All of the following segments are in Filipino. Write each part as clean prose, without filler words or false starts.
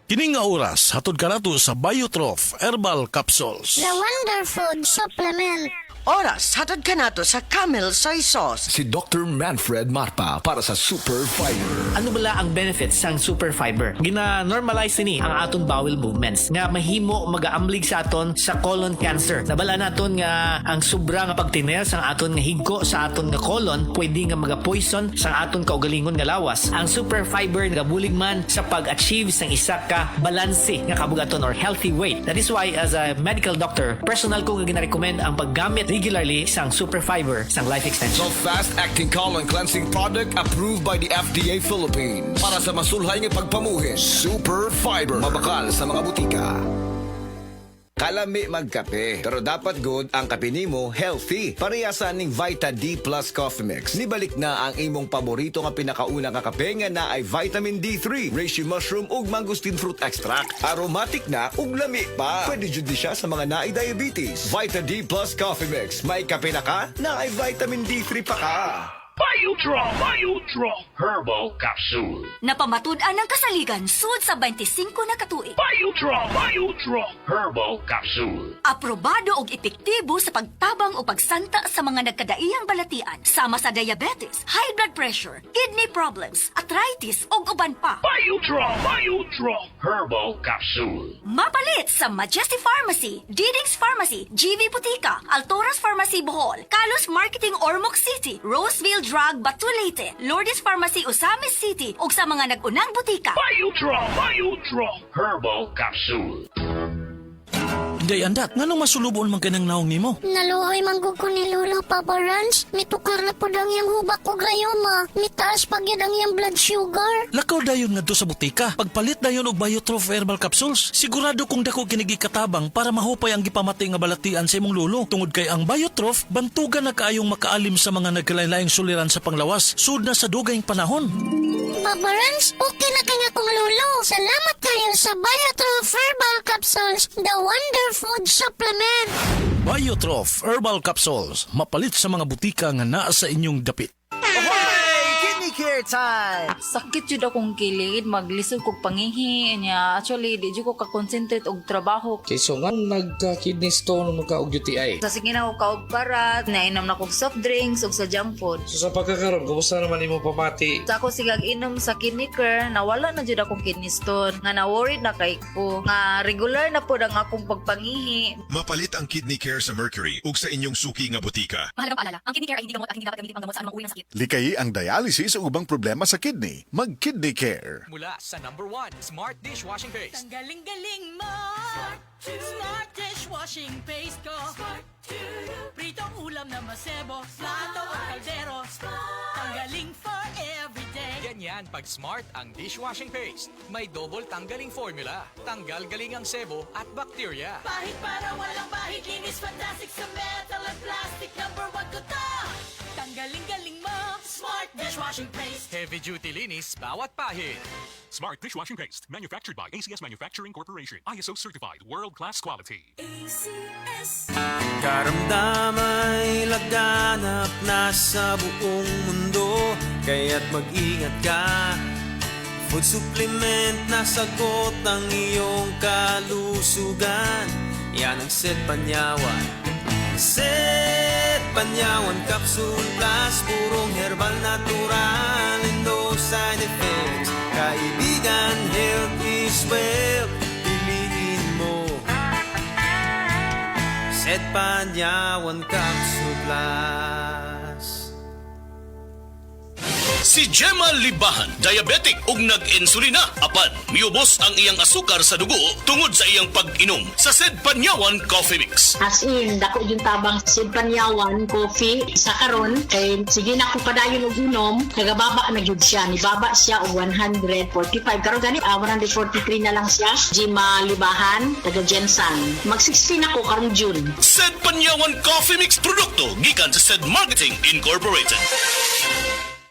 Kining nga oras, hatod ka nato sa Biotrof Herbal Capsules. The Wonder Food Supplement. Oras, hatod ka nato sa Camel Soy Sauce. Si Dr. Manfred Marpa para sa Super Fiber. Ano bala ang benefits sang super fiber? Gina-normalize ni ang aton bowel movements nga mahimo magaamblig sa aton sa colon cancer. Nabala naton nga ang sobra nga pagtiner sang aton nga higko sa aton nga colon pwede nga maga-poison sa aton kaugalingon nga lawas. Ang super fiber nagabulig man sa pag-achieve sang isa ka balanse nga kabugaton or healthy weight. That is why as a medical doctor, personal ko nga gina-recommend ang paggamit regularly sang super fiber sang life extension. So fast-acting colon cleansing product approved by the FDA Philippines. Para sa masulhay ng pagpamuhin. Super Fiber. Mabakal sa mga butika. Kalami magkape, pero dapat good ang kape nimo healthy. Parehasan ning Vita D Plus Coffee Mix. Nibalik na ang imong paborito nga pinakauna nga kape nga na ay vitamin D3, reishi mushroom ug mangosteen fruit extract. Aromatic na ug lami pa. Pwede jud di siya sa mga naay diabetes. Vita D Plus Coffee Mix. May kape na ka, na ay vitamin D3 pa ka. Biotrol Herbal Capsule. Napamatud-an ng kasaligan sud sa 25 na katuig. Biotrol Herbal Capsule. Aprobado og epektibo sa pagtabang o pagsanta sa mga nagkadaiyang balatian sama sa diabetes, high blood pressure, kidney problems, arthritis ug uban pa. Biotrol Herbal Capsule. Mapalit sa Majesty Pharmacy, Diding's Pharmacy, GV Butika, Altoras Pharmacy Bohol, Kalos Marketing Ormoc City, Roseville Drug Batulete, Lourdes Pharmacy Osamis City ug sa mga nag-unang butika. Biotrol Herbal Capsule. Day andat, nganong masulubon man kanang naong nimo? Naluhoy manggug ko ni Lolo Papa Ranch. Mitukar na po dang yung hubak ko grayoma. Mitaas pag yun ang yung blood sugar. Lakaw dayon ngadto sa butika. Pagpalit dayon og Biotrof Herbal Capsules, sigurado kung dako kinigi katabang para mahupay ang gipamatay nga balatian sa imong lulo. Tungod kay ang Biotrof bantugan na kaayong makaalim sa mga nagkalain-laing suliran sa panglawas sud na sa dugayng panahon. Papa Ranch, okay na kanya kong Lolo. Salamat kayo sa Biotrof Herbal Capsules, the Wonder Food Supplement. Biotrof Herbal Capsules, mapalit sa mga butika nga naa sa inyong dapit. Kidney care time! Sakit jud akong kilid, maglisod kog pangihi niya. Actually, di jud ko ka-concentrate og trabaho. Okay, so nga nagka-kidney stone magka og UTI. Sa sige na ko kaog parat, nainom na kog soft drinks ug sa junk food. So sa pagkakaroon, kumusta naman imo pamati? Sa ako sigag inom sa kidney care, nawala na jud akong kidney stone. Nga na-worried na kay ko. Nga regular na pod ang akong pagpangihi. Mapalit ang Kidney Care sa Mercury ug sa inyong suki nga butika. Mahalagang paalala, ang kidney care ay hindi gamot at hindi dapat gamitin panggamot sa anumang uri ng sakit. Likayi ang dialysis o ubang problema sa kidney. Mag-Kidney Care. Mula sa #1 Smart Dishwashing Paste. Ang galing-galing mo. Smart Dishwashing Paste ko. Pritong ulam na masebo. Plato o kaldero. Tanggaling for everyday. Ganyan pag Smart ang dishwashing paste. May double tanggaling formula. Tanggal galing ang sebo at bakterya. Bahit para walang bahit. Linis fantastic sa metal at plastic. #1 ko to. Tanggaling-galing mo. Smart Dishwashing Paste. Heavy duty linis bawat pahid. Smart Dishwashing Paste. Manufactured by ACS Manufacturing Corporation. ISO certified. World-class quality. ACS. Karamdamay laganap na sa buong mundo, kaya't mag-ingat ka. Food supplement na sagot ang iyong kalusugan. Yan ang Set Panyawan. Set Panyawan Capsule Plus, purong herbal natural and no side effects. Kaibigan, health is wealth. Piliin mo Set Panyawan Capsule Plus. Si Gemma Libahan, diabetic ug nag-insulina. Apan, miubos ang iyang asukar sa dugo tungod sa iyang pag-inom sa Sed Panyawan Coffee Mix. As in, dako yung tabang Sed Panyawan Coffee sa karon kay sige na ko padayon og inom, nagababa na gyud siya. Nibaba siya og 145. Karon gani 143 na lang siya. Gemma Libahan, taga Jensan. Mag-16 ako karong June. Sed Panyawan Coffee Mix produkto gikan sa Sed Marketing Incorporated.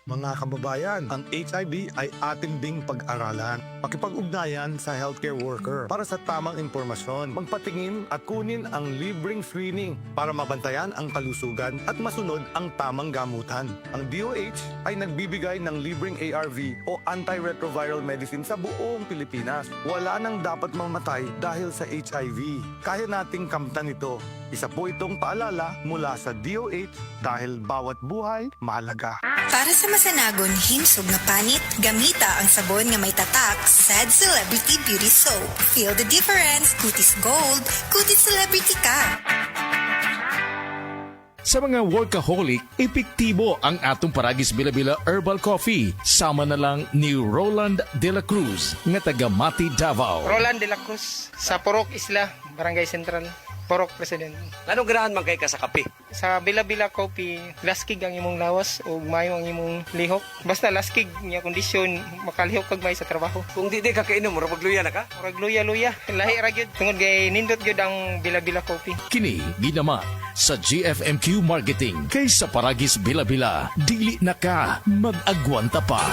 Mga kababayan, ang HIV ay ating ding pag-aralan. Pakipag-ugnayan sa healthcare worker para sa tamang impormasyon. Magpatingin at kunin ang libreng screening para mabantayan ang kalusugan at masunod ang tamang gamutan. Ang DOH ay nagbibigay ng libreng ARV o antiretroviral medicine sa buong Pilipinas. Wala nang dapat mamatay dahil sa HIV. Kaya nating kamtan ito. Isa po itong paalala mula sa DOH dahil bawat buhay mahalaga. Para sa masanagon himsog nga panit, gamita ang sabon nga may tatak Sad Celebrity Beauty Soap. Feel the difference, kutis gold, kutis celebrity ka. Sa mga workaholic, epektibo ang atong Paragis Bila-Bila Herbal Coffee. Sama na lang ni Roland De La Cruz, nga taga Mati, Davao. Roland De La Cruz, sa Purok Isla, Barangay Central. Porok President. Anong ganahan man kay ka sa kape? Sa Bila-Bila Coffee, laskig ang imong lawas o mayo ang imong lihok. Basta laskig niya kondisyon, makalihok kag may sa trabaho. Kung di ka kainom, murag magluya na ka? Murag luya-luya. Lahi ra gyud. Tungod kay nindot gyud ang Bila-Bila Coffee. Kini ginaman sa GFMQ Marketing. Kay sa Paragis Bila-Bila, dili na ka mag-agwanta pa.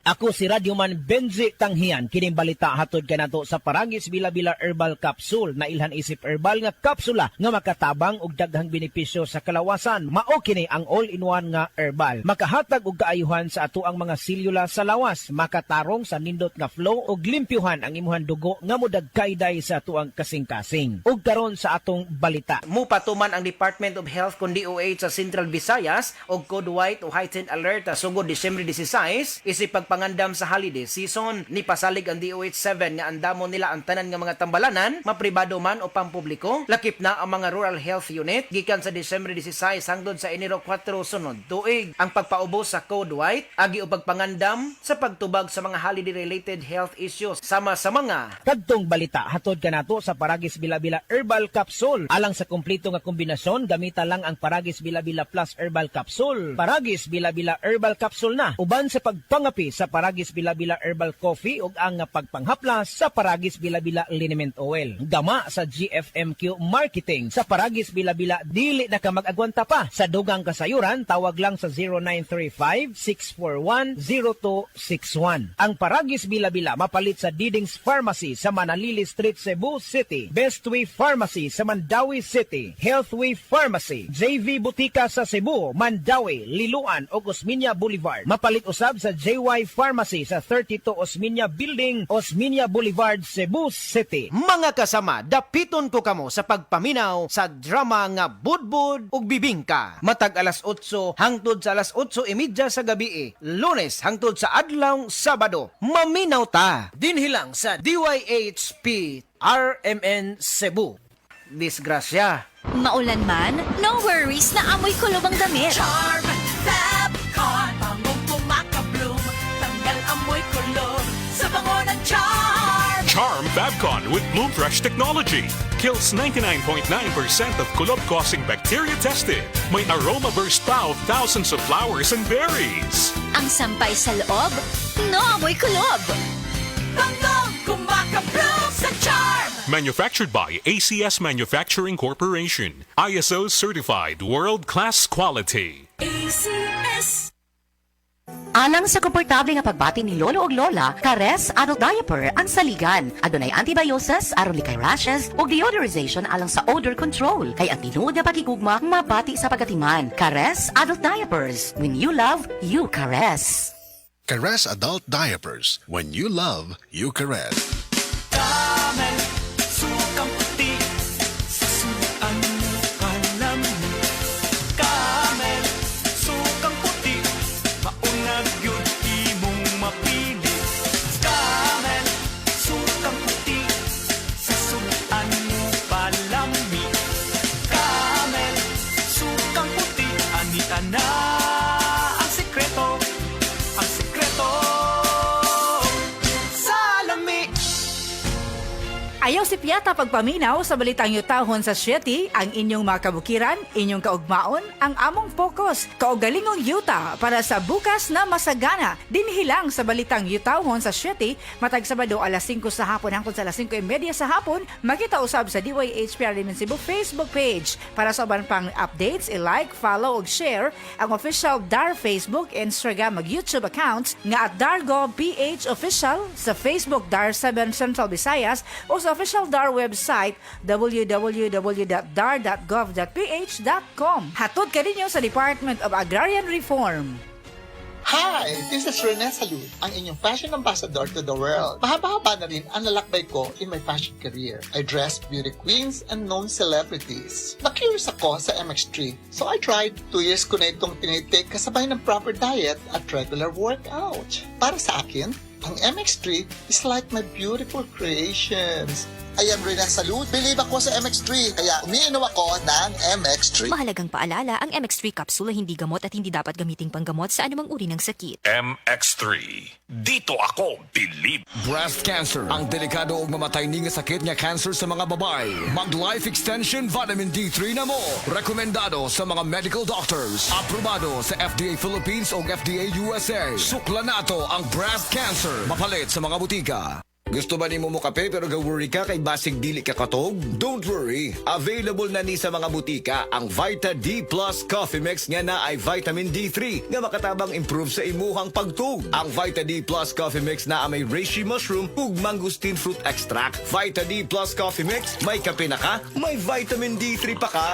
Ako si Radyoman Benji Tanghian. Kining balita hatod kanato sa Paragis Bila-Bila Herbal Capsule na ilhan isip herbal nga kapsula nga makatabang og daghang benepisyo sa kalawasan. Mao kini ang all-in-one nga herbal. Makahatag og kaayuhan sa ato ang mga selula sa lawas, makatarong sa nindot nga flow og limpyuhan ang imuhang dugo nga modagkayday sa atuang kasing-kasing. Ug karon sa atong balita. Mupatuman ang Department of Health kun DOH sa Central Visayas og code white o heightened alert sugod Disyembre 16 isip pangandam sa holiday season. Ni pasalig ang DOH-7 nga andamon nila ang tanan nga mga tambalanan, mapribado man o pampubliko. Lakip na ang mga rural health unit gikan sa Disyembre 16 hangtod sa Enero 4 sunod tuig. Ang pagpaubos sa code white agi o pagpangandam sa pagtubag sa mga holiday related health issues sama sa mga kadtong balita hatod kanato sa Paragis Bila-Bila Herbal Capsule. Alang sa kumpleto nga kombinasyon, gamita lang ang Paragis Bila-Bila Plus Herbal Capsule. Paragis Bila-Bila Herbal Capsule na uban sa pagpangapi sa Paragis Bila-Bila Herbal Coffee ug ang pagpanghaplas sa Paragis Bila-Bila Liniment Oil. Gama sa GFMQ Marketing. Sa Paragis Bila-Bila dili na ka mag-agwanta pa. Sa dugang kasayuran tawag lang sa 0935-641-0261. Ang Paragis Bila-Bila mapalit sa Didings Pharmacy sa Manalili Street, Cebu City. Bestway Pharmacy sa Mandawi City. Healthway Pharmacy, JV Butika sa Cebu, Mandawi, Liloan ug Osmeña Boulevard. Mapalit usab sa JY Pharmacy sa 32 Osmeña Building, Osmeña Boulevard, Cebu City. Mga kasama, dapiton ko kamo sa pagpaminaw sa drama nga Budbud ug Bibingka. Matag alas 8 hangtod sa alas 8:30 sa gabi, Lunes hangtod sa adlaw Sabado. Maminaw ta dinhilang sa DYHP RMN Cebu. Disgrasya. Maulan man, no worries na amoy kulob ang damit. Charm Fabcon, bangong pumakabloom, tanggal amoy kulog sa bango ng Charm. Charm Fabcon with Bloom Fresh technology. Kills 99.9% of kulob-causing bacteria tested. May aroma burst pa of thousands of flowers and berries. Ang sampay sa loob, no amoy kulob. Bangong kumakabloom sa Charm. Manufactured by ACS Manufacturing Corporation. ISO certified world-class quality. ACS. Alang sa komportable nga pagbati ni lolo og lola, Kares Adult Diaper ang saligan. Adunay antibiosis, aron likay rashes, ug deodorization alang sa odor control. Kay ang tinuod nga pakigugma, mabati sa pagatiman. Kares Adult Diapers. When you love, you caress. Caress Adult Diapers. When you love, you caress. Camel, sukang puti, sasuan mo alam mo. Camel, sukang puti, maunag yun imong mapili. Camel, sukang puti, sasuan mo palami. Camel, sukang puti, anita na ang sekreto. Ang sekreto sa lami. Ayaw si Piata pagpaminaw sa balitang yutahon sa Sieti, ang inyong mga kabukiran, inyong kaugmaon, ang among focus, kaugalingong yuta para sa bukas na masagana. Dinhilang sa balitang yutahon sa Sieti, matag Sabado alas 5 sa hapon hangtod sa alas 5:30 sa hapon, makita usab sa DYHPR Limen Cebu Facebook page. Para sa uban pang updates, i-like, follow ug share ang official DAR Facebook, Instagram ug YouTube accounts nga at DarGovPH Official sa Facebook DAR 7 Central Visayas o sa official DAR website www.dar.gov.ph.com. Hatod ka ninyo sa Department of Agrarian Reform. Hi! This is Rene Salud, ang inyong fashion ambassador to the world. Mahaba-haba na rin ang lalakbay ko in my fashion career. I dressed beauty queens and known celebrities. Na-curious ako sa MX3, so I tried. 2 years ko na itong tinitake kasabay ng proper diet at regular workout. Para sa akin, ang MX3 is like my beautiful creations. I am Rene Salud. Believe ako sa MX3, kaya umiinom ako ng MX3. Mahalagang paalala, ang MX3 capsule ay hindi gamot at hindi dapat gamiting panggamot sa anumang uri ng sakit. MX3. Dito ako, believe. Breast cancer, ang delikado o mamatay ni nga sakit nga cancer sa mga babae. Mag-Life Extension Vitamin D3 na mo. Rekomendado sa mga medical doctors. Aprobado sa FDA Philippines o FDA USA. Sukla nato ang breast cancer. Mapalit sa mga butika. Gusto ba ni mo kape pero ga-worry ka kay basig dili ka katog? Don't worry! Available na ni sa mga butika ang Vita D Plus Coffee Mix nga na ay vitamin D3 nga makatabang improve sa imuhang pagtug. Ang Vita D Plus Coffee Mix na may reishi mushroom ug mangosteen fruit extract. Vita D Plus Coffee Mix, may kape na ka, may vitamin D3 pa ka.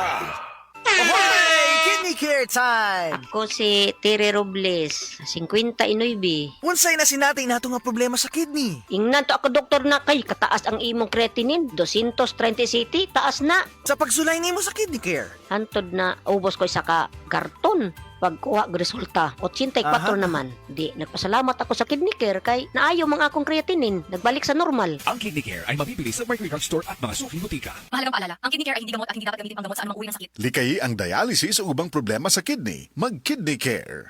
Ahoy! Kidney care time! Ako si Tere Robles, 59. Unsay na sinatay nato nga problema sa kidney? Ingnan to ako doktor na kay kataas ang imong creatinine, 230 city, taas na. Sa pagsulay nimo sa kidney care? Hantod na ubos ko isa ka karton. Pagkuha ng resulta, 84 naman. Di, nagpasalamat ako sa Kidney Care kay naayaw mga akong creatinine. Nagbalik sa normal. Ang Kidney Care ay mabibili sa Mercury Drug Store at mga suking butika. Mahalagang paalala, ang kidney care ay hindi gamot at hindi dapat gamitin panggamot sa anumang uri ng sakit. Likay ang dialysis o ubang problema sa kidney. Mag-Kidney Care.